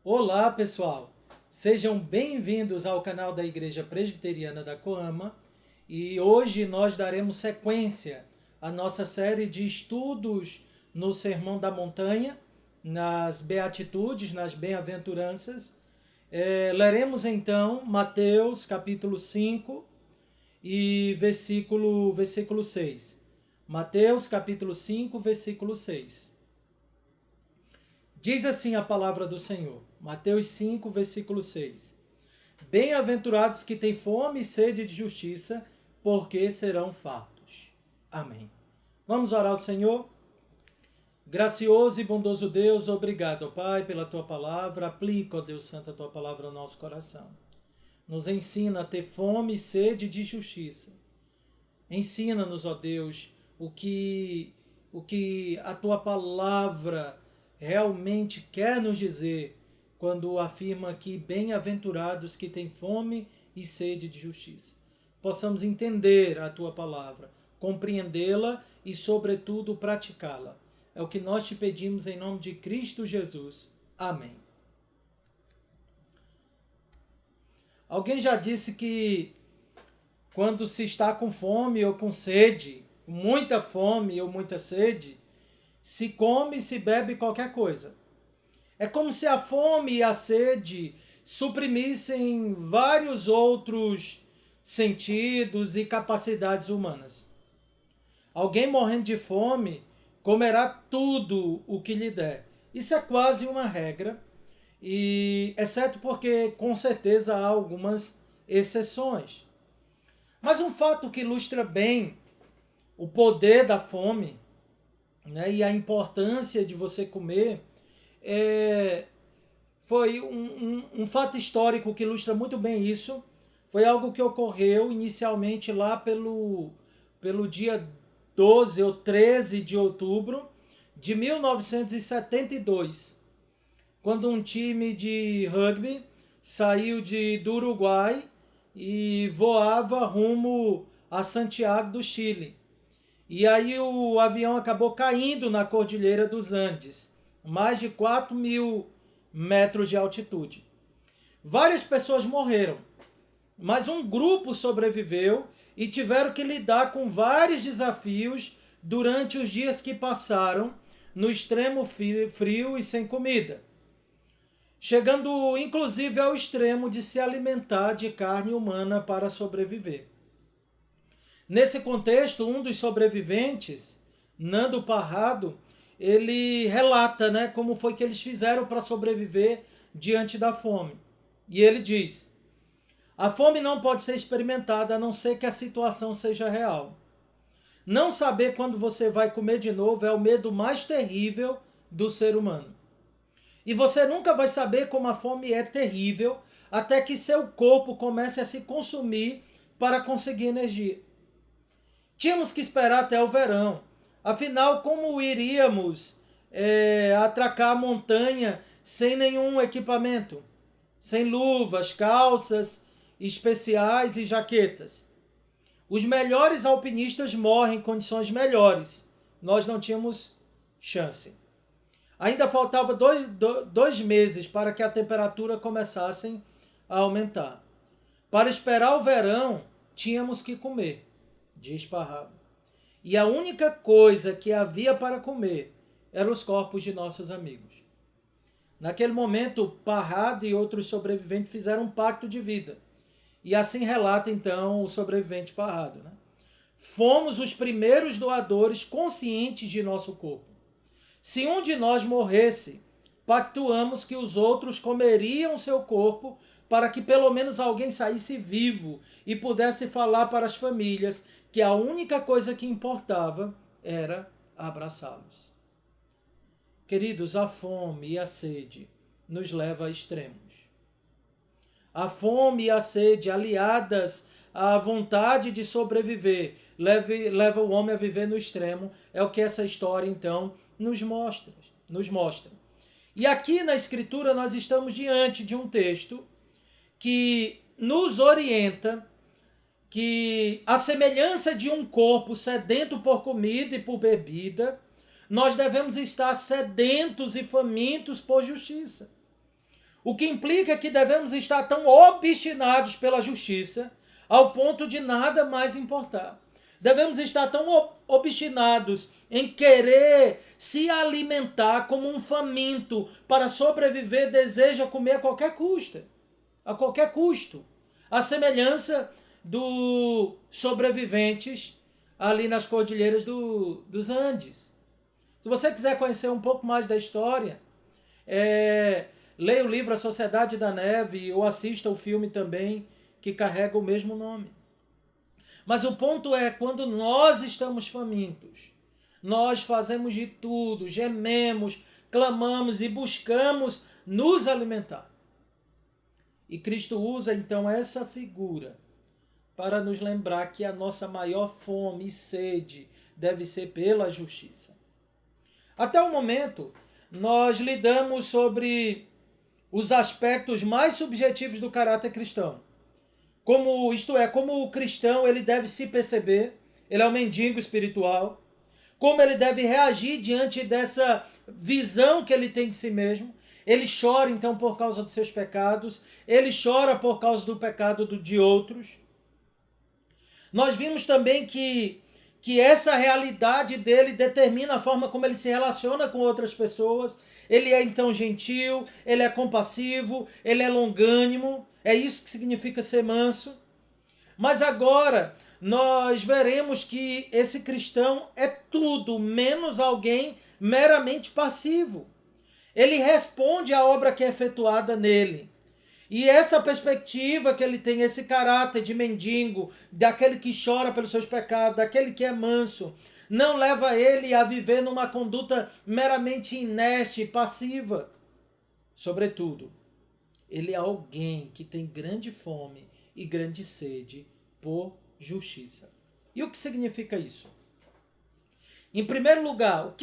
Olá, pessoal! Sejam bem-vindos ao canal da Igreja Presbiteriana da Coama e hoje nós daremos sequência à nossa série de estudos no Sermão da Montanha, nas Beatitudes, nas Bem-aventuranças. Leremos então Mateus capítulo 5 e versículo 6. Mateus capítulo 5, versículo 6. Diz assim a palavra do Senhor, Mateus 5, versículo 6. Bem-aventurados que têm fome e sede de justiça, porque serão fartos. Amém. Vamos orar ao Senhor? Gracioso e bondoso Deus, obrigado, ó Pai, pela Tua palavra. Aplica, ó Deus Santo, a Tua palavra ao nosso coração. Nos ensina a ter fome e sede de justiça. Ensina-nos, ó Deus, o que a Tua palavra realmente quer nos dizer quando afirma que bem-aventurados que têm fome e sede de justiça. Possamos entender a Tua palavra, compreendê-la e, sobretudo, praticá-la. É o que nós te pedimos em nome de Cristo Jesus. Amém. Alguém já disse que quando se está com fome ou com sede, muita fome ou muita sede, se come e se bebe qualquer coisa. É como se a fome e a sede suprimissem vários outros sentidos e capacidades humanas. Alguém morrendo de fome comerá tudo o que lhe der. Isso é quase uma regra, e exceto porque com certeza há algumas exceções. Mas um fato que ilustra bem o poder da fome, né, e a importância de você comer, foi um fato histórico que ilustra muito bem isso. Foi algo que ocorreu inicialmente lá pelo dia 12 ou 13 de outubro de 1972, quando um time de rugby saiu do Uruguai e voava rumo a Santiago do Chile. E aí o avião acabou caindo na Cordilheira dos Andes, mais de 4.000 metros de altitude. Várias pessoas morreram, mas um grupo sobreviveu e tiveram que lidar com vários desafios durante os dias que passaram no extremo frio e sem comida, chegando inclusive ao extremo de se alimentar de carne humana para sobreviver. Nesse contexto, um dos sobreviventes, Nando Parrado, ele relata, né, como foi que eles fizeram para sobreviver diante da fome. E ele diz: a fome não pode ser experimentada a não ser que a situação seja real. Não saber quando você vai comer de novo é o medo mais terrível do ser humano. E você nunca vai saber como a fome é terrível até que seu corpo comece a se consumir para conseguir energia. Tínhamos que esperar até o verão. Afinal, como iríamos atracar a montanha sem nenhum equipamento? Sem luvas, calças especiais e jaquetas. Os melhores alpinistas morrem em condições melhores. Nós não tínhamos chance. Ainda faltava dois meses para que a temperatura começasse a aumentar. Para esperar o verão, tínhamos que comer, diz Parrado. E a única coisa que havia para comer eram os corpos de nossos amigos. Naquele momento, Parrado e outros sobreviventes fizeram um pacto de vida. E assim relata então o sobrevivente Parrado, né? Fomos os primeiros doadores conscientes de nosso corpo. Se um de nós morresse, pactuamos que os outros comeriam seu corpo para que pelo menos alguém saísse vivo e pudesse falar para as famílias que a única coisa que importava era abraçá-los. Queridos, a fome e a sede nos leva a extremos. A fome e a sede, aliadas à vontade de sobreviver, leva o homem a viver no extremo. É o que essa história, então, nos mostra. E aqui na Escritura nós estamos diante de um texto que nos orienta que, à semelhança de um corpo sedento por comida e por bebida, nós devemos estar sedentos e famintos por justiça. O que implica que devemos estar tão obstinados pela justiça ao ponto de nada mais importar. Devemos estar tão obstinados em querer se alimentar como um faminto para sobreviver, deseja comer a qualquer custo. A qualquer custo. A semelhança dos sobreviventes ali nas cordilheiras dos Andes. Se você quiser conhecer um pouco mais da história, leia o livro A Sociedade da Neve ou assista o filme também, que carrega o mesmo nome. Mas o ponto é, quando nós estamos famintos, nós fazemos de tudo, gememos, clamamos e buscamos nos alimentar. E Cristo usa então essa figura para nos lembrar que a nossa maior fome e sede deve ser pela justiça. Até o momento, nós lidamos sobre os aspectos mais subjetivos do caráter cristão. Como o cristão ele deve se perceber, ele é um mendigo espiritual, como ele deve reagir diante dessa visão que ele tem de si mesmo. Ele chora então por causa dos seus pecados, ele chora por causa do pecado de outros. Nós vimos também que essa realidade dele determina a forma como ele se relaciona com outras pessoas. Ele é então gentil, ele é compassivo, ele é longânimo. É isso que significa ser manso. Mas agora nós veremos que esse cristão é tudo menos alguém meramente passivo. Ele responde à obra que é efetuada nele. E essa perspectiva que ele tem, esse caráter de mendigo, daquele que chora pelos seus pecados, daquele que é manso, não leva ele a viver numa conduta meramente inerte e passiva. Sobretudo, ele é alguém que tem grande fome e grande sede por justiça. E o que significa isso? Em primeiro lugar,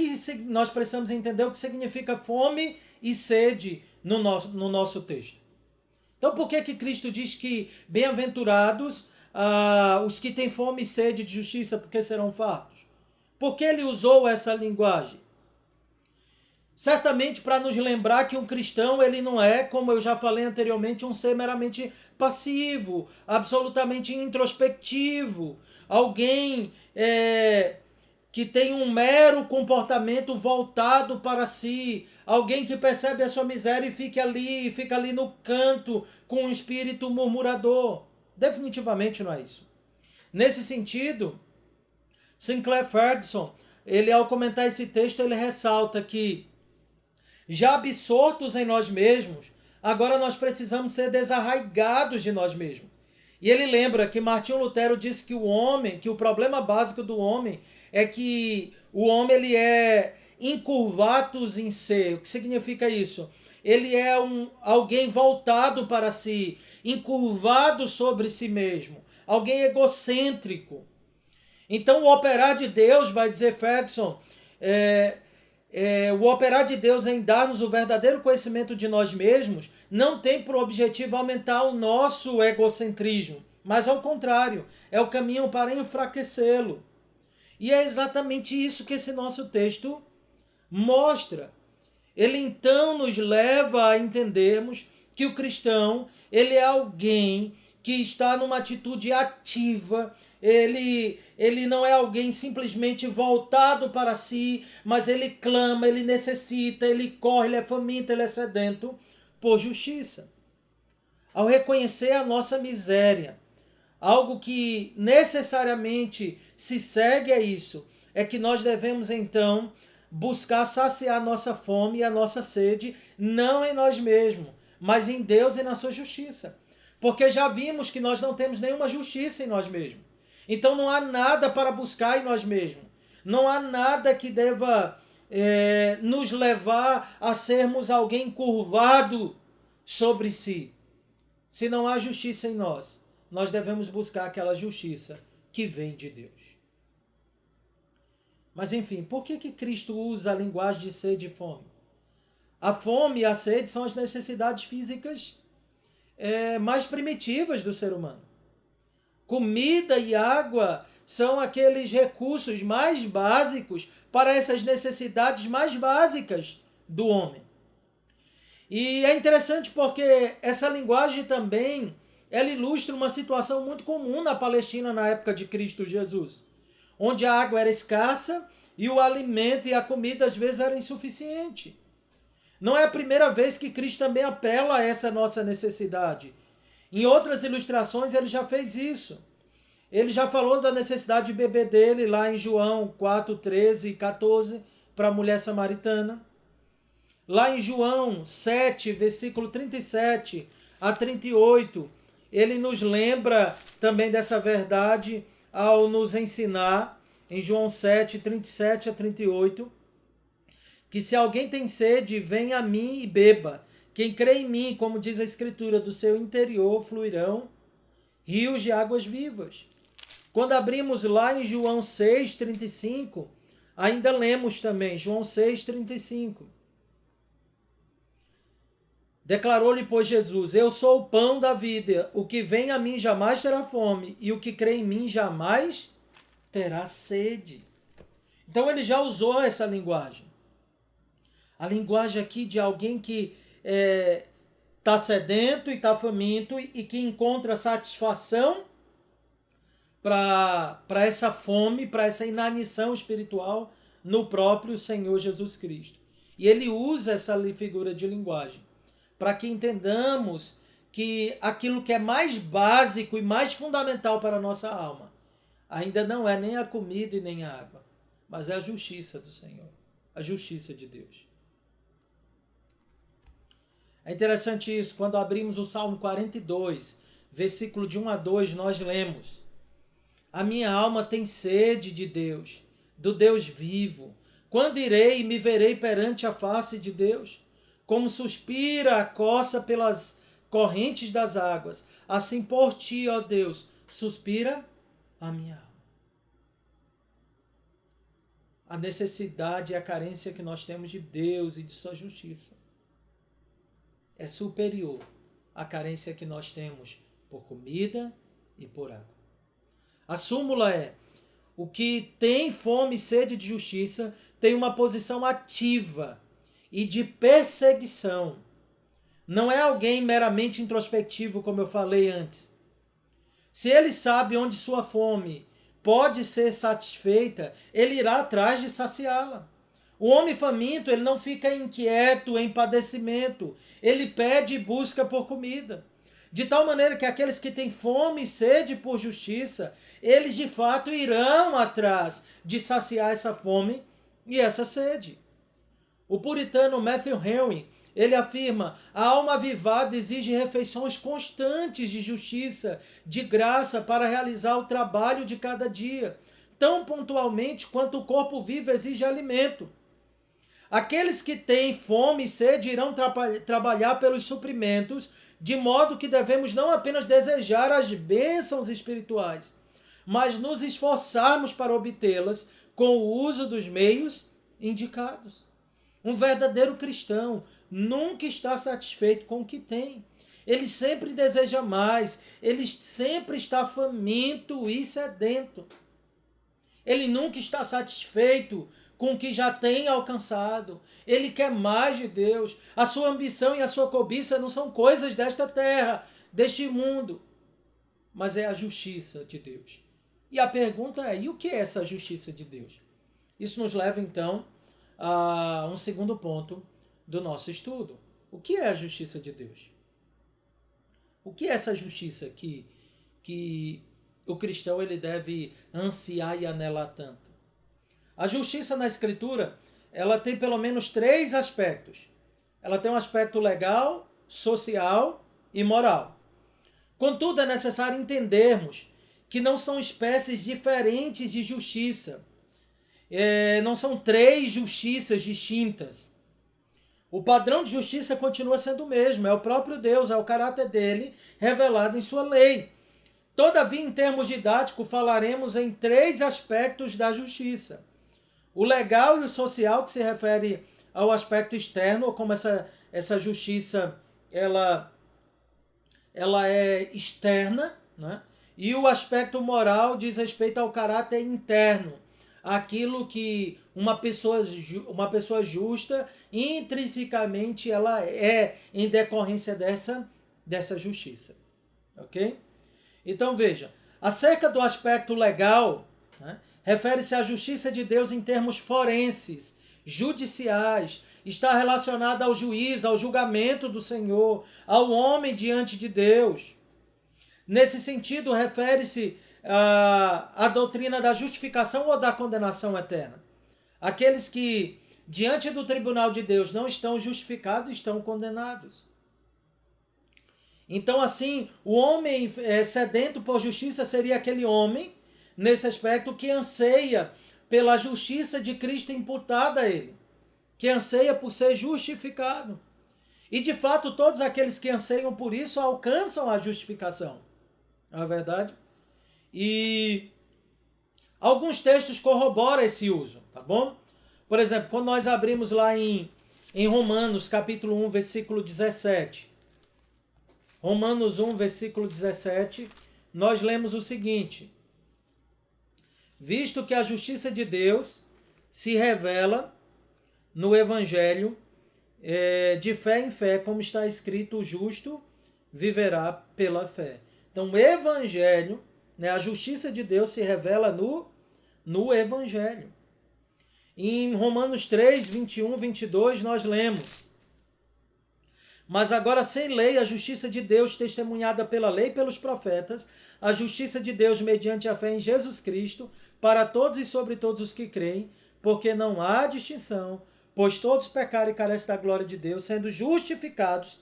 nós precisamos entender o que significa fome e sede no nosso texto. Então, por que Cristo diz que bem-aventurados os que têm fome e sede de justiça, porque serão fartos? Por que ele usou essa linguagem? Certamente para nos lembrar que um cristão ele não é, como eu já falei anteriormente, um ser meramente passivo, absolutamente introspectivo, alguém que tem um mero comportamento voltado para si, alguém que percebe a sua miséria e fica ali no canto com um espírito murmurador. Definitivamente não é isso. Nesse sentido, Sinclair Ferguson, ele ao comentar esse texto, ele ressalta que já absortos em nós mesmos, agora nós precisamos ser desarraigados de nós mesmos. E ele lembra que Martinho Lutero disse que o problema básico do homem é que o homem ele é incurvatus in se. O que significa isso? Ele é alguém voltado para si, encurvado sobre si mesmo, alguém egocêntrico. Então o operar de Deus, vai dizer Ferguson, o operar de Deus em dar-nos o verdadeiro conhecimento de nós mesmos não tem por objetivo aumentar o nosso egocentrismo, mas ao contrário, é o caminho para enfraquecê-lo. E é exatamente isso que esse nosso texto mostra. Ele então nos leva a entendermos que o cristão, ele é alguém que está numa atitude ativa, ele não é alguém simplesmente voltado para si, mas ele clama, ele necessita, ele corre, ele é faminto, ele é sedento por justiça. Ao reconhecer a nossa miséria, algo que necessariamente se segue a isso, é que nós devemos então buscar saciar a nossa fome e a nossa sede, não em nós mesmos, mas em Deus e na sua justiça. Porque já vimos que nós não temos nenhuma justiça em nós mesmos. Então não há nada para buscar em nós mesmos. Não há nada que deva nos levar a sermos alguém curvado sobre si. Se não há justiça em nós, nós devemos buscar aquela justiça que vem de Deus. Mas enfim, por que Cristo usa a linguagem de sede e fome? A fome e a sede são as necessidades físicas mais primitivas do ser humano. Comida e água são aqueles recursos mais básicos para essas necessidades mais básicas do homem. E é interessante porque essa linguagem também, ela ilustra uma situação muito comum na Palestina na época de Cristo Jesus, onde a água era escassa e o alimento e a comida às vezes era insuficiente. Não é a primeira vez que Cristo também apela a essa nossa necessidade. Em outras ilustrações ele já fez isso. Ele já falou da necessidade de beber dele lá em João 4, 13 e 14 para a mulher samaritana. Lá em João 7, versículo 37 a 38, ele nos lembra também dessa verdade ao nos ensinar, em João 7, 37 a 38, que se alguém tem sede, venha a mim e beba. Quem crê em mim, como diz a Escritura, do seu interior fluirão rios de águas vivas. Quando abrimos lá em João 6, 35, ainda lemos também, João 6, 35. Declarou-lhe, pois, Jesus: eu sou o pão da vida, o que vem a mim jamais terá fome, e o que crê em mim jamais terá sede. Então ele já usou essa linguagem. A linguagem aqui de alguém que está sedento e está faminto e que encontra satisfação para essa fome, para essa inanição espiritual no próprio Senhor Jesus Cristo. E ele usa essa figura de linguagem para que entendamos que aquilo que é mais básico e mais fundamental para a nossa alma ainda não é nem a comida e nem a água, mas é a justiça do Senhor, a justiça de Deus. É interessante isso, quando abrimos o Salmo 42, versículo de 1 a 2, nós lemos: a minha alma tem sede de Deus, do Deus vivo. Quando irei e me verei perante a face de Deus? Como suspira a coça pelas correntes das águas, assim por ti, ó Deus, suspira a minha alma. A necessidade e a carência que nós temos de Deus e de sua justiça é superior à carência que nós temos por comida e por água. A súmula é: o que tem fome e sede de justiça tem uma posição ativa e de perseguição. Não é alguém meramente introspectivo, como eu falei antes. Se ele sabe onde sua fome pode ser satisfeita, ele irá atrás de saciá-la. O homem faminto, ele não fica inquieto em padecimento, ele pede e busca por comida. De tal maneira que aqueles que têm fome e sede por justiça, eles de fato irão atrás de saciar essa fome e essa sede. O puritano Matthew Henry, ele afirma: a alma avivada exige refeições constantes de justiça, de graça, para realizar o trabalho de cada dia, tão pontualmente quanto o corpo vivo exige alimento. Aqueles que têm fome e sede irão trabalhar pelos suprimentos, de modo que devemos não apenas desejar as bênçãos espirituais, mas nos esforçarmos para obtê-las com o uso dos meios indicados. Um verdadeiro cristão nunca está satisfeito com o que tem. Ele sempre deseja mais, ele sempre está faminto e sedento. Ele nunca está satisfeito com o que já tem alcançado. Ele quer mais de Deus. A sua ambição e a sua cobiça não são coisas desta terra, deste mundo, mas é a justiça de Deus. E a pergunta é: e o que é essa justiça de Deus? Isso nos leva então a um segundo ponto do nosso estudo. O que é a justiça de Deus? O que é essa justiça que o cristão ele deve ansiar e anelar tanto? A justiça na Escritura, ela tem pelo menos 3 aspectos. Ela tem um aspecto legal, social e moral. Contudo, é necessário entendermos que não são espécies diferentes de justiça. Não são 3 justiças distintas. O padrão de justiça continua sendo o mesmo, é o próprio Deus, é o caráter dele revelado em sua lei. Todavia, em termos didáticos, falaremos em 3 aspectos da justiça. O legal e o social, que se refere ao aspecto externo, ou como essa justiça ela é externa, né? E o aspecto moral diz respeito ao caráter interno, aquilo que uma pessoa justa, intrinsecamente, ela é em decorrência dessa justiça. Ok? Então veja, acerca do aspecto legal, né, refere-se à justiça de Deus em termos forenses, judiciais, está relacionada ao juiz, ao julgamento do Senhor, ao homem diante de Deus. Nesse sentido, refere-se à doutrina da justificação ou da condenação eterna. Aqueles que, diante do tribunal de Deus, não estão justificados, estão condenados. Então, assim, o homem sedento por justiça seria aquele homem, nesse aspecto, que anseia pela justiça de Cristo imputada a ele, que anseia por ser justificado. E, de fato, todos aqueles que anseiam por isso alcançam a justificação. Não é verdade? E alguns textos corroboram esse uso, tá bom? Por exemplo, quando nós abrimos lá em Romanos, capítulo 1, versículo 17. Romanos 1, versículo 17, nós lemos o seguinte: visto que a justiça de Deus se revela no Evangelho, de fé em fé, como está escrito, o justo viverá pela fé. Então, o Evangelho, né, a justiça de Deus se revela no Evangelho. Em Romanos 3, 21, 22, nós lemos: mas agora sem lei, a justiça de Deus testemunhada pela lei e pelos profetas, a justiça de Deus mediante a fé em Jesus Cristo, para todos e sobre todos os que creem, porque não há distinção, pois todos pecaram e carecem da glória de Deus, sendo justificados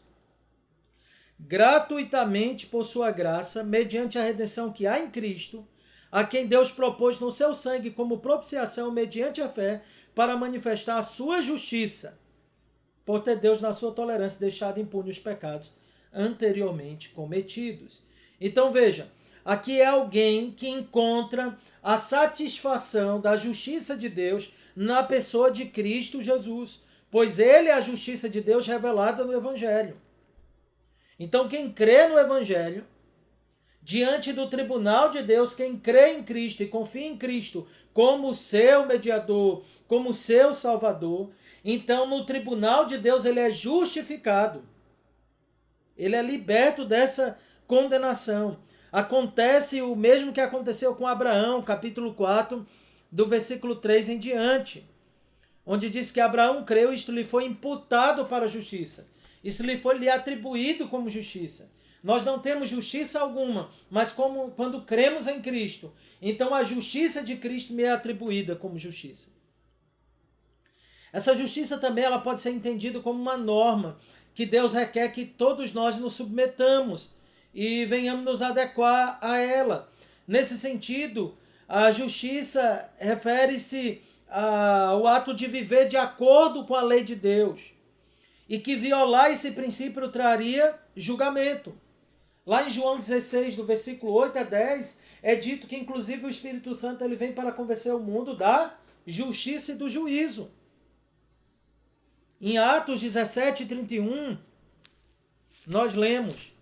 gratuitamente por sua graça, mediante a redenção que há em Cristo, a quem Deus propôs no seu sangue como propiciação mediante a fé, para manifestar a sua justiça, por ter Deus, na sua tolerância, deixado impune os pecados anteriormente cometidos. Então veja, aqui é alguém que encontra a satisfação da justiça de Deus na pessoa de Cristo Jesus, pois ele é a justiça de Deus revelada no Evangelho. Então quem crê no Evangelho, diante do tribunal de Deus, quem crê em Cristo e confia em Cristo como seu mediador, como seu salvador, então no tribunal de Deus ele é justificado. Ele é liberto dessa condenação. Acontece o mesmo que aconteceu com Abraão, capítulo 4, do versículo 3 em diante, onde diz que Abraão creu e isto lhe foi imputado para a justiça. Isso lhe foi atribuído como justiça. Nós não temos justiça alguma, mas quando cremos em Cristo, então a justiça de Cristo me é atribuída como justiça. Essa justiça também ela pode ser entendida como uma norma que Deus requer que todos nós nos submetamos e venhamos nos adequar a ela. Nesse sentido, a justiça refere-se ao ato de viver de acordo com a lei de Deus, e que violar esse princípio traria julgamento. Lá em João 16, do versículo 8 a 10, é dito que inclusive o Espírito Santo ele vem para convencer o mundo da justiça e do juízo. Em Atos 17, 31, nós lemos.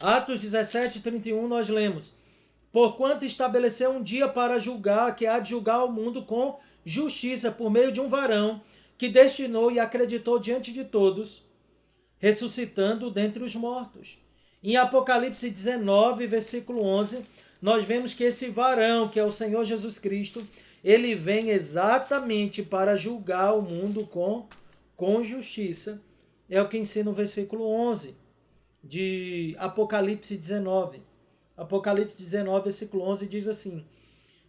Atos 17, 31, nós lemos: porquanto estabeleceu um dia para julgar, que há de julgar o mundo com justiça, por meio de um varão, que destinou e acreditou diante de todos, ressuscitando dentre os mortos. Em Apocalipse 19, versículo 11, nós vemos que esse varão, que é o Senhor Jesus Cristo, ele vem exatamente para julgar o mundo com justiça. É o que ensina o versículo 11 de Apocalipse 19. Apocalipse 19, versículo 11 diz assim: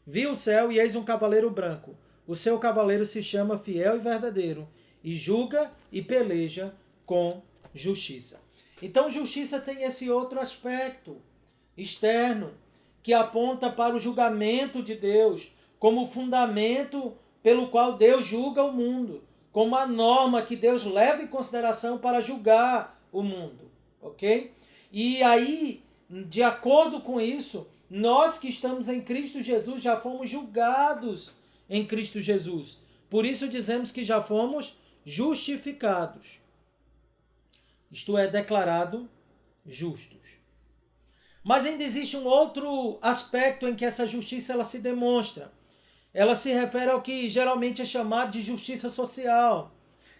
vi o céu e eis um cavaleiro branco. O seu cavaleiro se chama Fiel e Verdadeiro, e julga e peleja com justiça. Então, justiça tem esse outro aspecto externo, que aponta para o julgamento de Deus, como fundamento pelo qual Deus julga o mundo, como a norma que Deus leva em consideração para julgar o mundo, ok? E aí, de acordo com isso, nós que estamos em Cristo Jesus já fomos julgados em Cristo Jesus. Por isso dizemos que já fomos justificados. Isto é, declarado justos. Mas ainda existe um outro aspecto em que essa justiça ela se demonstra. Ela se refere ao que geralmente é chamado de justiça social.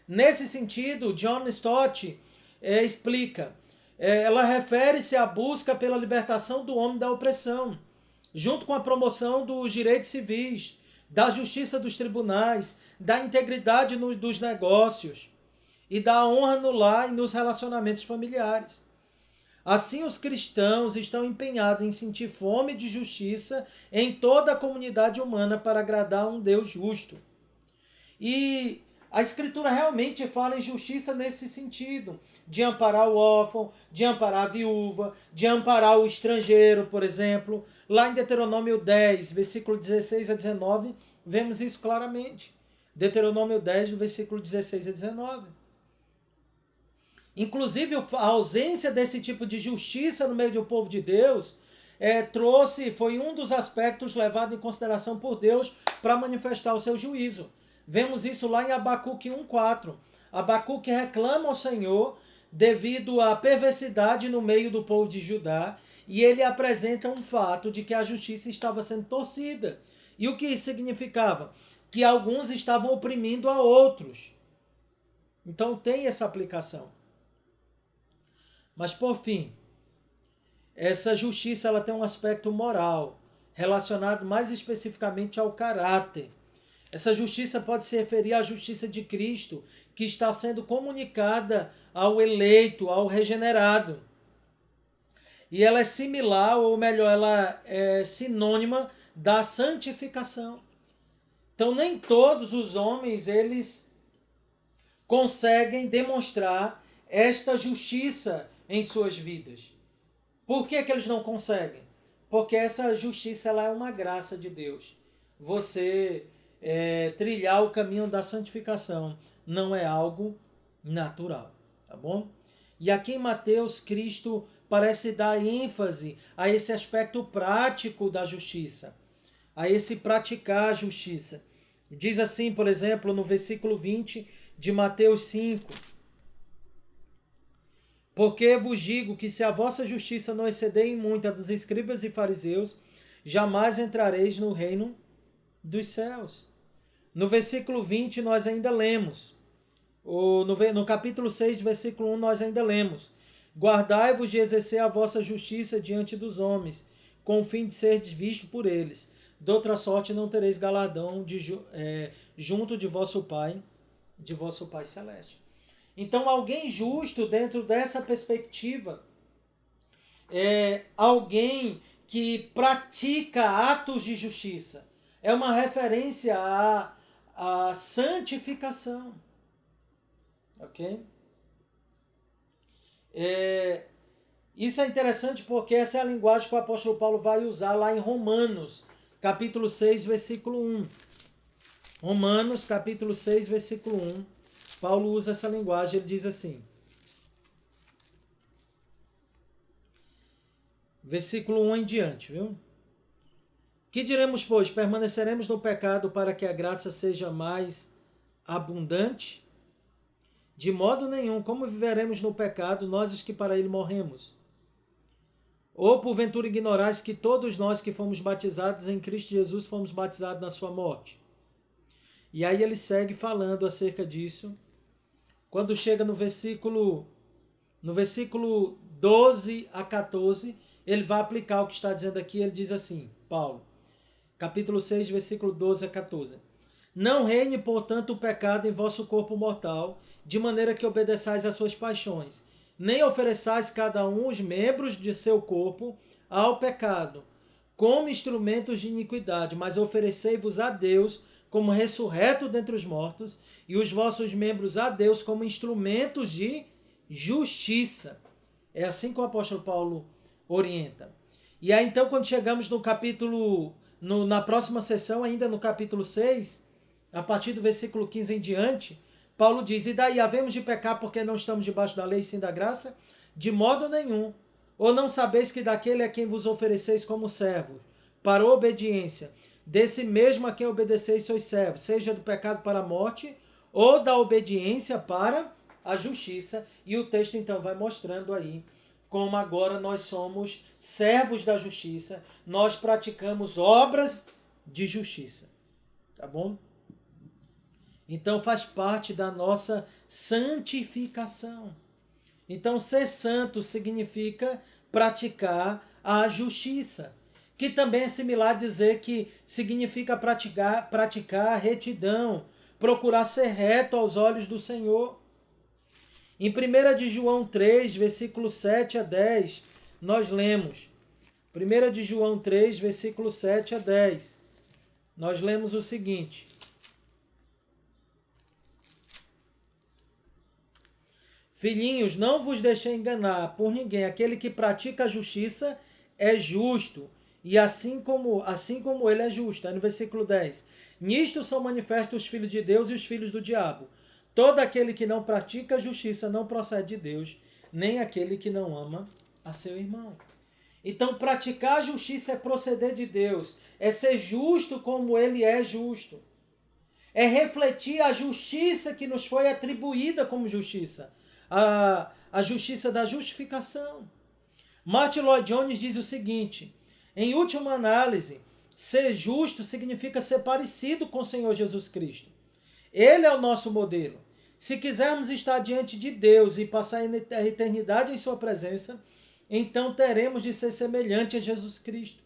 Nesse sentido, John Stott explica, ela refere-se à busca pela libertação do homem da opressão, junto com a promoção dos direitos civis, da justiça dos tribunais, da integridade dos negócios e da honra no lar e nos relacionamentos familiares. Assim, os cristãos estão empenhados em sentir fome de justiça em toda a comunidade humana para agradar a um Deus justo. E a Escritura realmente fala em justiça nesse sentido, de amparar o órfão, de amparar a viúva, de amparar o estrangeiro, por exemplo. Lá em Deuteronômio 10, versículo 16 a 19, vemos isso claramente. Deuteronômio 10, versículo 16 a 19. Inclusive, a ausência desse tipo de justiça no meio do povo de Deus foi um dos aspectos levados em consideração por Deus para manifestar o seu juízo. Vemos isso lá em Abacuque 1,4. Abacuque reclama ao Senhor devido à perversidade no meio do povo de Judá, e ele apresenta um fato de que a justiça estava sendo torcida. E o que isso significava? Que alguns estavam oprimindo a outros. Então tem essa aplicação. Mas por fim, essa justiça ela tem um aspecto moral, relacionado mais especificamente ao caráter. Essa justiça pode se referir à justiça de Cristo, que está sendo comunicada ao eleito, ao regenerado. E ela é similar, ou melhor, ela é sinônima da santificação. Então, nem todos os homens, eles conseguem demonstrar esta justiça em suas vidas. Por que eles não conseguem? Porque essa justiça ela é uma graça de Deus. Você trilhar o caminho da santificação não é algo natural, tá bom? E aqui em Mateus, Cristo parece dar ênfase a esse aspecto prático da justiça, a esse praticar a justiça. Diz assim, por exemplo, no versículo 20 de Mateus 5, porque vos digo que se a vossa justiça não exceder em muito a dos escribas e fariseus, jamais entrareis no reino dos céus. No versículo 20 nós ainda lemos, no capítulo 6, versículo 1 nós ainda lemos, guardai-vos de exercer a vossa justiça diante dos homens, com o fim de seres vistos por eles. De outra sorte não tereis galardão junto de vosso Pai Celeste. Então, alguém justo dentro dessa perspectiva é alguém que pratica atos de justiça. É uma referência à santificação. Ok? Isso é interessante porque essa é a linguagem que o apóstolo Paulo vai usar lá em Romanos, capítulo 6, versículo 1. Romanos, capítulo 6, versículo 1. Paulo usa essa linguagem, ele diz assim. Versículo 1 em diante, viu? Que diremos, pois? Permaneceremos no pecado para que a graça seja mais abundante? De modo nenhum. Como viveremos no pecado, nós os que para ele morremos? Ou porventura ignorais que todos nós que fomos batizados em Cristo Jesus fomos batizados na sua morte? E aí ele segue falando acerca disso. Quando chega no versículo 12 a 14, ele vai aplicar o que está dizendo aqui. Ele diz assim, Paulo, capítulo 6, versículo 12 a 14. Não reine, portanto, o pecado em vosso corpo mortal, de maneira que obedeçais às suas paixões. Nem ofereçais cada um os membros de seu corpo ao pecado, como instrumentos de iniquidade, mas oferecei-vos a Deus como ressurreto dentre os mortos, e os vossos membros a Deus como instrumentos de justiça. É assim que o apóstolo Paulo orienta. E aí então quando chegamos no capítulo, na próxima sessão, ainda no capítulo 6, a partir do versículo 15 em diante, Paulo diz, e daí havemos de pecar porque não estamos debaixo da lei, sim da graça? De modo nenhum. Ou não sabeis que daquele a quem vos ofereceis como servos, para obediência, desse mesmo a quem obedeceis sois servos, seja do pecado para a morte, ou da obediência para a justiça. E o texto então vai mostrando aí como agora nós somos servos da justiça, nós praticamos obras de justiça. Tá bom? Então faz parte da nossa santificação. Então ser santo significa praticar a justiça, que também é similar a dizer que significa praticar a retidão, procurar ser reto aos olhos do Senhor. Em 1 de João 3, versículos 7 a 10, nós lemos. 1 de João 3, versículos 7 a 10. Nós lemos o seguinte: Filhinhos, não vos deixei enganar por ninguém. Aquele que pratica a justiça é justo, e assim como ele é justo. Aí no versículo 10. Nisto são manifestos os filhos de Deus e os filhos do diabo. Todo aquele que não pratica a justiça não procede de Deus, nem aquele que não ama a seu irmão. Então, praticar a justiça é proceder de Deus, é ser justo como ele é justo. É refletir a justiça que nos foi atribuída como justiça. A justiça da justificação. Martin Lloyd Jones diz o seguinte: em última análise, ser justo significa ser parecido com o Senhor Jesus Cristo. Ele é o nosso modelo. Se quisermos estar diante de Deus e passar a eternidade em sua presença, então teremos de ser semelhante a Jesus Cristo.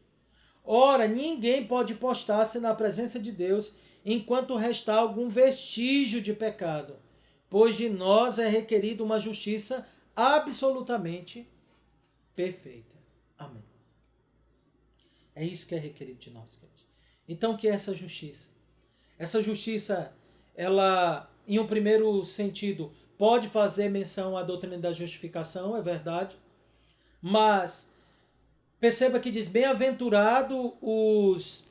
Ora, ninguém pode postar-se na presença de Deus enquanto restar algum vestígio de pecado, pois de nós é requerido uma justiça absolutamente perfeita. Amém. É isso que é requerido de nós, queridos. Então, o que é essa justiça? Essa justiça, ela, em um primeiro sentido, pode fazer menção à doutrina da justificação, é verdade, mas perceba que diz: bem-aventurado os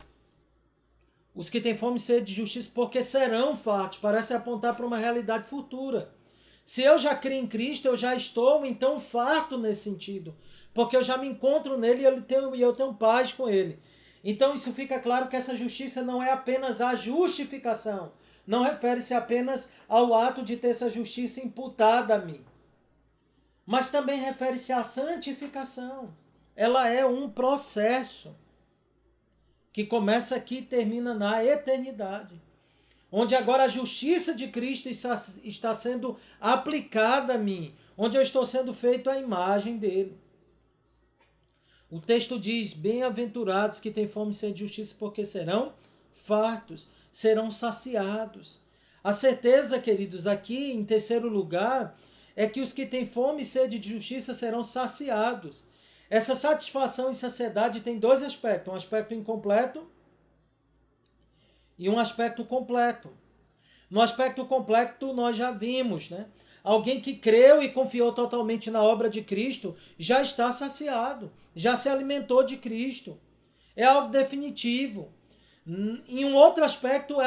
que têm fome e sede de justiça, porque serão fartos. Parece apontar para uma realidade futura. Se eu já creio em Cristo, eu já estou então farto nesse sentido, porque eu já me encontro nele e eu tenho paz com ele. Então isso fica claro que essa justiça não é apenas a justificação, não refere-se apenas ao ato de ter essa justiça imputada a mim, mas também refere-se à santificação. Ela é um processo que começa aqui e termina na eternidade, onde agora a justiça de Cristo está sendo aplicada a mim, onde eu estou sendo feito à imagem dele. O texto diz: bem-aventurados que têm fome e sede de justiça, porque serão fartos, serão saciados. A certeza, queridos, aqui em terceiro lugar, é que os que têm fome e sede de justiça serão saciados. Essa satisfação e saciedade tem dois aspectos: um aspecto incompleto e um aspecto completo. No aspecto completo nós já vimos, né? Alguém que creu e confiou totalmente na obra de Cristo já está saciado, já se alimentou de Cristo. É algo definitivo. Em um outro aspecto,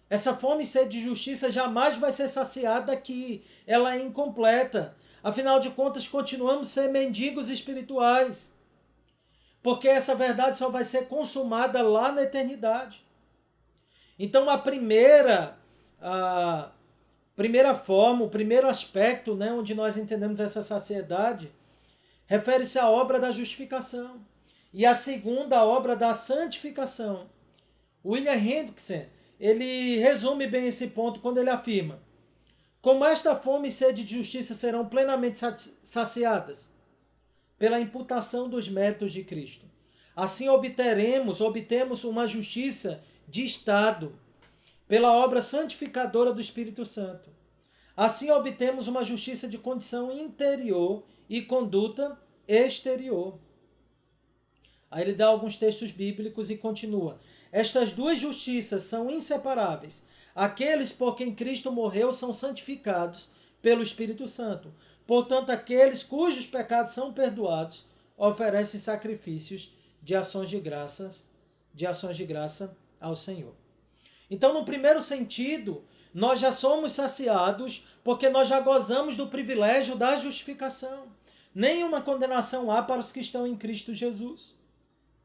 essa fome e sede de justiça jamais vai ser saciada aqui. Ela é incompleta. Afinal de contas, continuamos a ser mendigos espirituais. Porque essa verdade só vai ser consumada lá na eternidade. Então, a primeira forma, o primeiro aspecto, né, onde nós entendemos essa saciedade, refere-se à obra da justificação. E a segunda, a obra da santificação. William Hendrickson, ele resume bem esse ponto quando ele afirma: como esta fome e sede de justiça serão plenamente saciadas pela imputação dos méritos de Cristo, assim obtemos uma justiça de Estado, pela obra santificadora do Espírito Santo. Assim obtemos uma justiça de condição interior e conduta exterior. Aí ele dá alguns textos bíblicos e continua: estas duas justiças são inseparáveis. Aqueles por quem Cristo morreu são santificados pelo Espírito Santo. Portanto, aqueles cujos pecados são perdoados oferecem sacrifícios de ações de graça ao Senhor. Então, no primeiro sentido, nós já somos saciados porque nós já gozamos do privilégio da justificação. Nenhuma condenação há para os que estão em Cristo Jesus,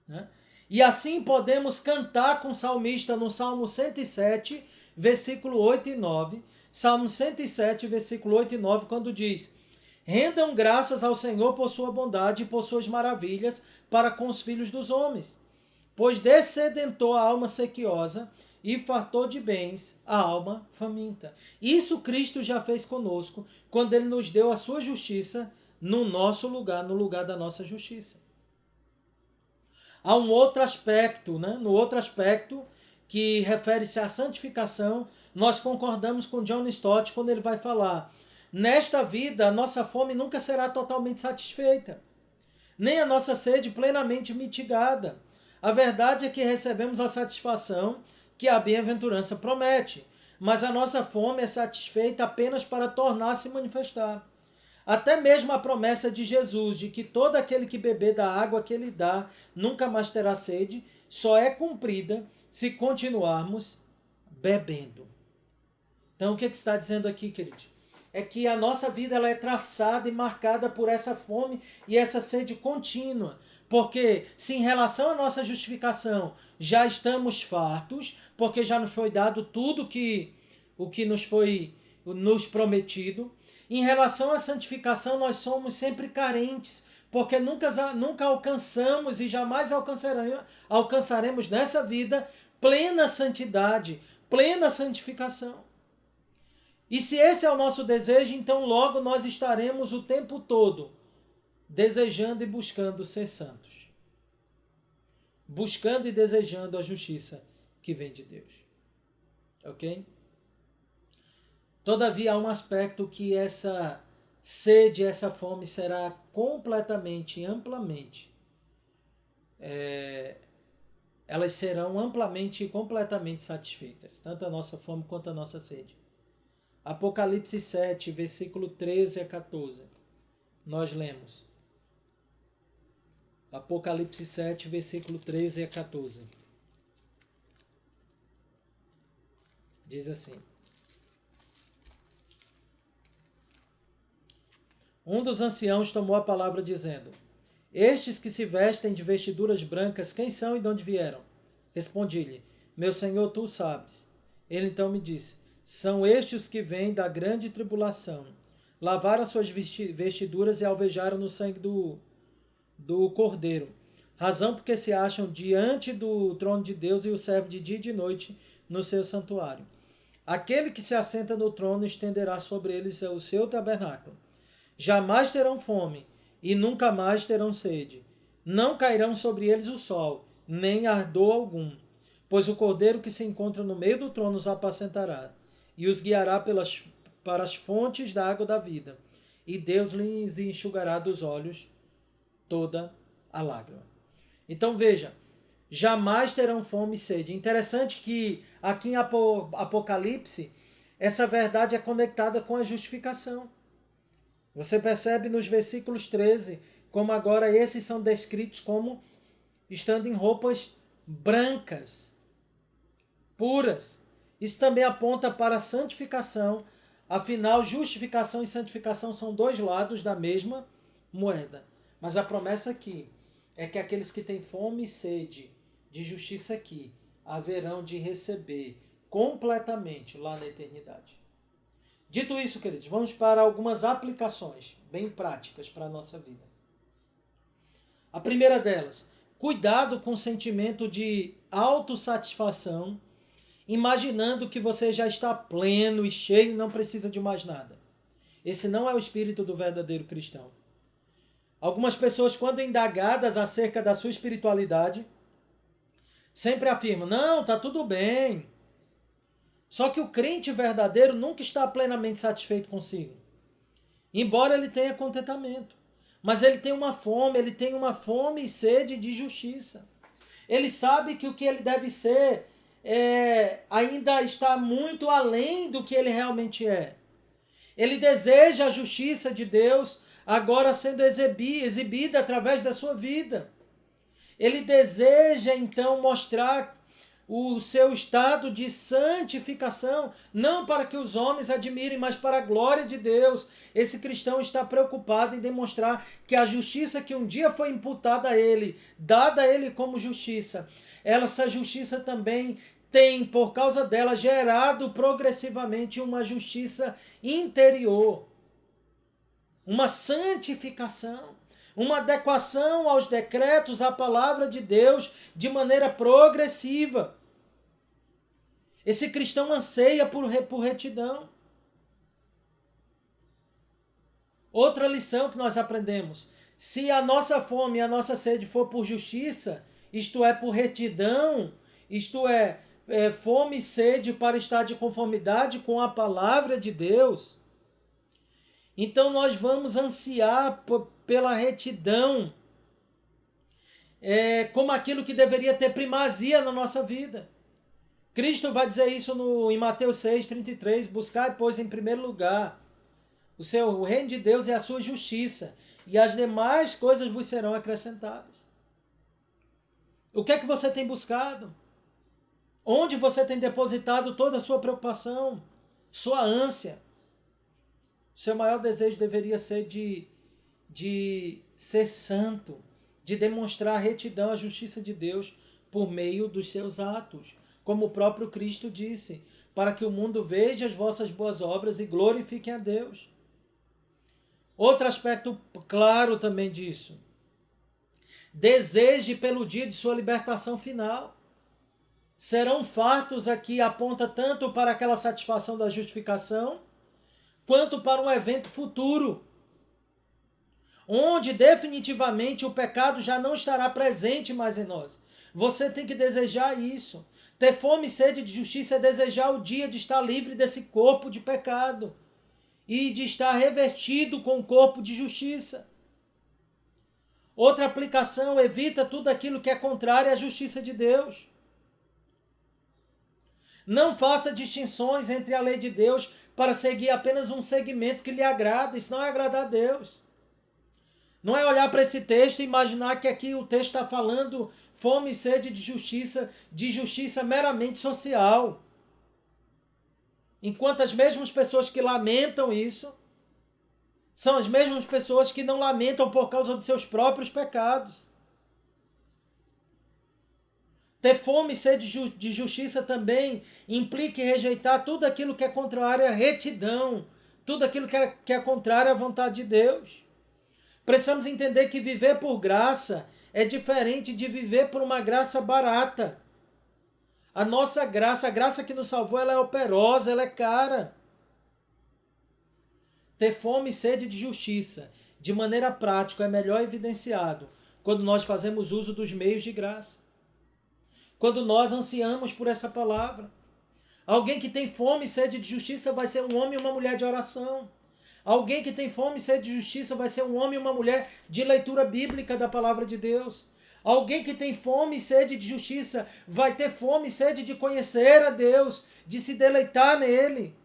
né? E assim podemos cantar com o salmista no Salmo 107, versículo 8 e 9. Salmo 107, versículo 8 e 9, quando diz: Rendam graças ao Senhor por sua bondade e por suas maravilhas para com os filhos dos homens. Pois dessedentou a alma sequiosa e fartou de bens a alma faminta. Isso Cristo já fez conosco, quando ele nos deu a sua justiça no nosso lugar, no lugar da nossa justiça. Há um outro aspecto, né? No outro aspecto, que refere-se à santificação, nós concordamos com John Stott quando ele vai falar: nesta vida, a nossa fome nunca será totalmente satisfeita, nem a nossa sede plenamente mitigada. A verdade é que recebemos a satisfação que a bem-aventurança promete, mas a nossa fome é satisfeita apenas para tornar-se manifestar. Até mesmo a promessa de Jesus de que todo aquele que beber da água que ele dá nunca mais terá sede, só é cumprida se continuarmos bebendo. Então o que está dizendo aqui, queridos? É que a nossa vida ela é traçada e marcada por essa fome e essa sede contínua. Porque se em relação à nossa justificação já estamos fartos, porque já nos foi dado tudo o que nos prometido, em relação à santificação nós somos sempre carentes, porque nunca alcançamos e jamais alcançaremos nessa vida plena santidade, plena santificação. E se esse é o nosso desejo, então logo nós estaremos o tempo todo desejando e buscando ser santos. Buscando e desejando a justiça que vem de Deus. Ok? Todavia há um aspecto que essa sede, essa fome será completamente e amplamente, elas serão amplamente e completamente satisfeitas, tanto a nossa fome quanto a nossa sede. Apocalipse 7, versículo 13 a 14, nós lemos. Apocalipse 7, versículo 13 a 14. Diz assim: um dos anciãos tomou a palavra dizendo: estes que se vestem de vestiduras brancas, quem são e de onde vieram? Respondi-lhe: meu senhor, tu sabes. Ele então me disse: são estes os que vêm da grande tribulação. Lavaram as suas vestiduras e alvejaram no sangue do Cordeiro. Razão porque se acham diante do trono de Deus e o servem de dia e de noite no seu santuário. Aquele que se assenta no trono estenderá sobre eles o seu tabernáculo. Jamais terão fome e nunca mais terão sede. Não cairão sobre eles o sol, nem ardor algum. Pois o Cordeiro que se encontra no meio do trono os apacentará e os guiará para as fontes da água da vida. E Deus lhes enxugará dos olhos toda a lágrima. Então veja, jamais terão fome e sede. Interessante que aqui em Apocalipse, essa verdade é conectada com a justificação. Você percebe nos versículos 13, como agora esses são descritos como estando em roupas brancas, puras. Isso também aponta para a santificação. Afinal, justificação e santificação são dois lados da mesma moeda. Mas a promessa aqui é que aqueles que têm fome e sede de justiça aqui haverão de receber completamente lá na eternidade. Dito isso, queridos, vamos para algumas aplicações bem práticas para a nossa vida. A primeira delas, cuidado com o sentimento de autossatisfação, imaginando que você já está pleno e cheio e não precisa de mais nada. Esse não é o espírito do verdadeiro cristão. Algumas pessoas, quando indagadas acerca da sua espiritualidade, sempre afirmam: não, está tudo bem. Só que o crente verdadeiro nunca está plenamente satisfeito consigo. Embora ele tenha contentamento. Mas ele tem uma fome e sede de justiça. Ele sabe que o que ele deve ser ainda está muito além do que ele realmente é. Ele deseja a justiça de Deus agora sendo exibida através da sua vida. Ele deseja então mostrar o seu estado de santificação, não para que os homens admirem, mas para a glória de Deus. Esse cristão está preocupado em demonstrar que a justiça que um dia foi imputada a ele, dada a ele como justiça, essa justiça também tem, por causa dela, gerado progressivamente uma justiça interior. uma santificação, uma adequação aos decretos, à palavra de Deus, de maneira progressiva. Esse cristão anseia por retidão. Outra lição que nós aprendemos: se a nossa fome e a nossa sede for por justiça, isto é, por retidão, isto é, fome e sede para estar de conformidade com a palavra de Deus, então nós vamos ansiar pela retidão, como aquilo que deveria ter primazia na nossa vida. Cristo vai dizer isso em Mateus 6,33, buscai, pois, em primeiro lugar o reino de Deus e a sua justiça, e as demais coisas vos serão acrescentadas. O que é que você tem buscado? Onde você tem depositado toda a sua preocupação, sua ânsia? Seu maior desejo deveria ser de ser santo, de demonstrar a retidão, a justiça de Deus por meio dos seus atos. Como o próprio Cristo disse, para que o mundo veja as vossas boas obras e glorifiquem a Deus. Outro aspecto claro também disso: deseje pelo dia de sua libertação final. Serão fartos aqui, aponta tanto para aquela satisfação da justificação, quanto para um evento futuro, onde definitivamente o pecado já não estará presente mais em nós. Você tem que desejar isso. Ter fome e sede de justiça é desejar o dia de estar livre desse corpo de pecado e de estar revestido com o corpo de justiça. Outra aplicação: evita tudo aquilo que é contrário à justiça de Deus. Não faça distinções entre a lei de Deus para seguir apenas um segmento que lhe agrada. Isso não é agradar a Deus. Não é olhar para esse texto e imaginar que aqui o texto está falando fome e sede de justiça meramente social. Enquanto as mesmas pessoas que lamentam isso são as mesmas pessoas que não lamentam por causa dos seus próprios pecados. Ter fome e sede de justiça também implica em rejeitar tudo aquilo que é contrário à retidão, tudo aquilo que é contrário à vontade de Deus. Precisamos entender que viver por graça é diferente de viver por uma graça barata. A nossa graça, a graça que nos salvou, ela é operosa, ela é cara. Ter fome e sede de justiça, de maneira prática, é melhor evidenciado quando nós fazemos uso dos meios de graça. Quando nós ansiamos por essa palavra. Alguém que tem fome e sede de justiça vai ser um homem e uma mulher de oração. Alguém que tem fome e sede de justiça vai ser um homem e uma mulher de leitura bíblica da palavra de Deus. Alguém que tem fome e sede de justiça vai ter fome e sede de conhecer a Deus, de se deleitar nele.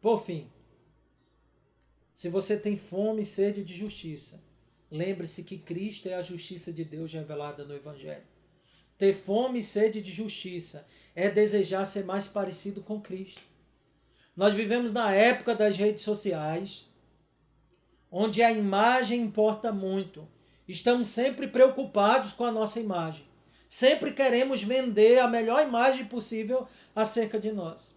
Por fim, se você tem fome e sede de justiça, lembre-se que Cristo é a justiça de Deus revelada no Evangelho. Ter fome e sede de justiça é desejar ser mais parecido com Cristo. Nós vivemos na época das redes sociais, onde a imagem importa muito. Estamos sempre preocupados com a nossa imagem. Sempre queremos vender a melhor imagem possível acerca de nós.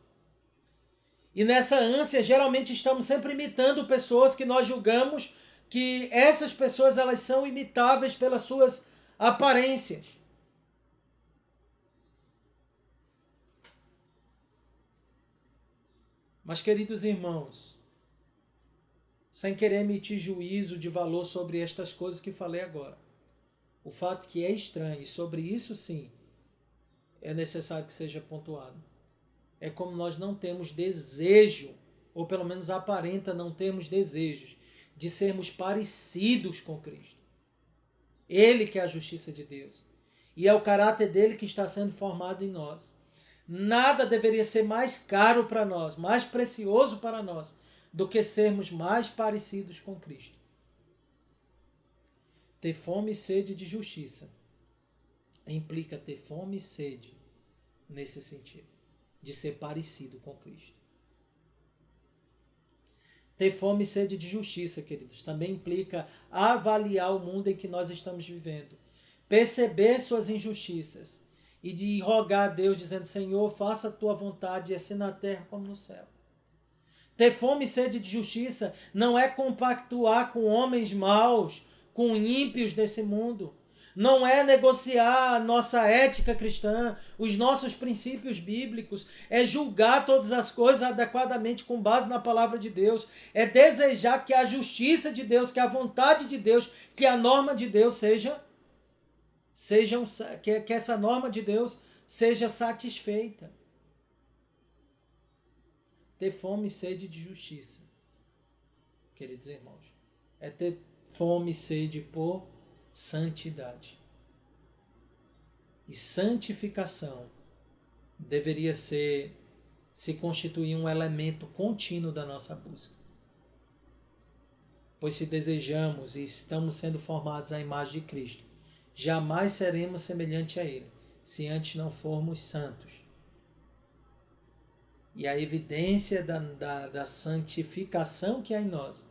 E nessa ânsia, geralmente estamos sempre imitando pessoas que nós julgamos que essas pessoas elas são imitáveis pelas suas aparências. Mas, queridos irmãos, sem querer emitir juízo de valor sobre estas coisas que falei agora, o fato que é estranho, e sobre isso sim, é necessário que seja pontuado, é como nós não temos desejo, ou pelo menos aparenta não termos desejos, de sermos parecidos com Cristo. Ele que é a justiça de Deus. E é o caráter dele que está sendo formado em nós. Nada deveria ser mais caro para nós, mais precioso para nós, do que sermos mais parecidos com Cristo. Ter fome e sede de justiça implica ter fome e sede nesse sentido, de ser parecido com Cristo. Ter fome e sede de justiça, queridos, também implica avaliar o mundo em que nós estamos vivendo, perceber suas injustiças e de rogar a Deus dizendo: Senhor, faça a tua vontade, assim na terra como no céu. Ter fome e sede de justiça não é compactuar com homens maus, com ímpios desse mundo. Não é negociar a nossa ética cristã, os nossos princípios bíblicos. É julgar todas as coisas adequadamente com base na palavra de Deus. É desejar que a justiça de Deus, que a vontade de Deus, que a norma de Deus que essa norma de Deus seja satisfeita. Ter fome e sede de justiça, queridos irmãos, é ter fome e sede por santidade. E santificação deveria se constituir um elemento contínuo da nossa busca. Pois se desejamos e estamos sendo formados à imagem de Cristo, jamais seremos semelhantes a Ele, se antes não formos santos. E a evidência da santificação que há em nós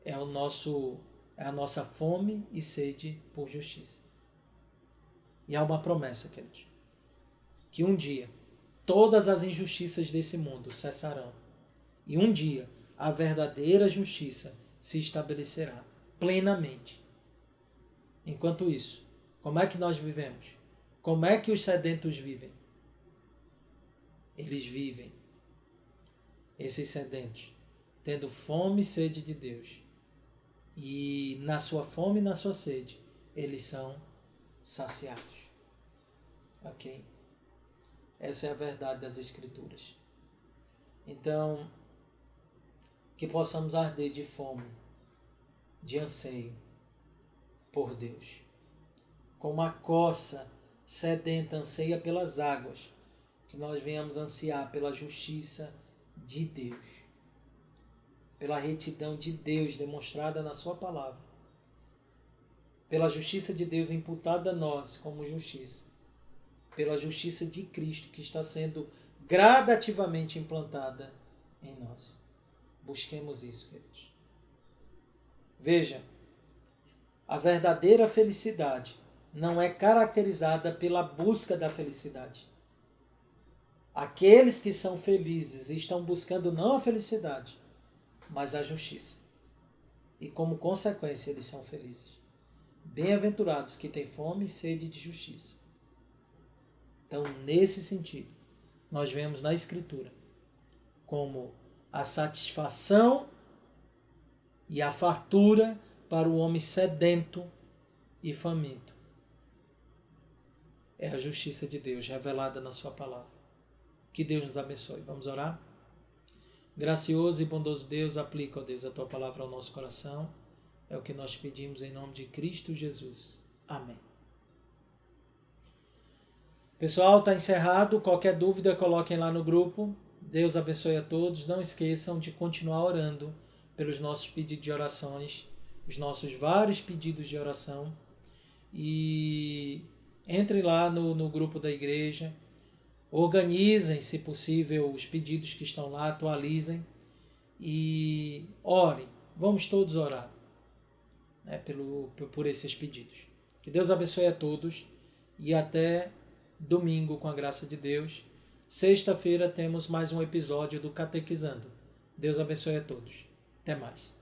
é a nossa fome e sede por justiça. E há uma promessa, queridos, que um dia todas as injustiças desse mundo cessarão. E um dia a verdadeira justiça se estabelecerá plenamente. Enquanto isso, como é que nós vivemos? Como é que os sedentos vivem? Eles vivem, esses sedentos, tendo fome e sede de Deus. E na sua fome e na sua sede, eles são saciados. Ok? Essa é a verdade das Escrituras. Então, que possamos arder de fome, de anseio por Deus. Como a coça sedenta anseia pelas águas, que nós venhamos ansiar pela justiça de Deus, pela retidão de Deus demonstrada na sua palavra, pela justiça de Deus imputada a nós como justiça, pela justiça de Cristo que está sendo gradativamente implantada em nós. Busquemos isso, queridos. Veja, a verdadeira felicidade não é caracterizada pela busca da felicidade. Aqueles que são felizes estão buscando não a felicidade, mas a justiça. E como consequência eles são felizes. Bem-aventurados que têm fome e sede de justiça. Então, nesse sentido, nós vemos na Escritura como a satisfação e a fartura para o homem sedento e faminto é a justiça de Deus revelada na sua palavra. Que Deus nos abençoe. Vamos orar? Gracioso e bondoso Deus, aplica, ó Deus, a tua palavra ao nosso coração. É o que nós pedimos em nome de Cristo Jesus. Amém. Pessoal, está encerrado. Qualquer dúvida, coloquem lá no grupo. Deus abençoe a todos. Não esqueçam de continuar orando pelos nossos pedidos de orações, os nossos vários pedidos de oração. E entrem lá no grupo da igreja. Organizem, se possível, os pedidos que estão lá, atualizem e orem. Vamos todos orar, né, por esses pedidos. Que Deus abençoe a todos e até domingo, com a graça de Deus. Sexta-feira temos mais um episódio do Catequizando. Deus abençoe a todos. Até mais.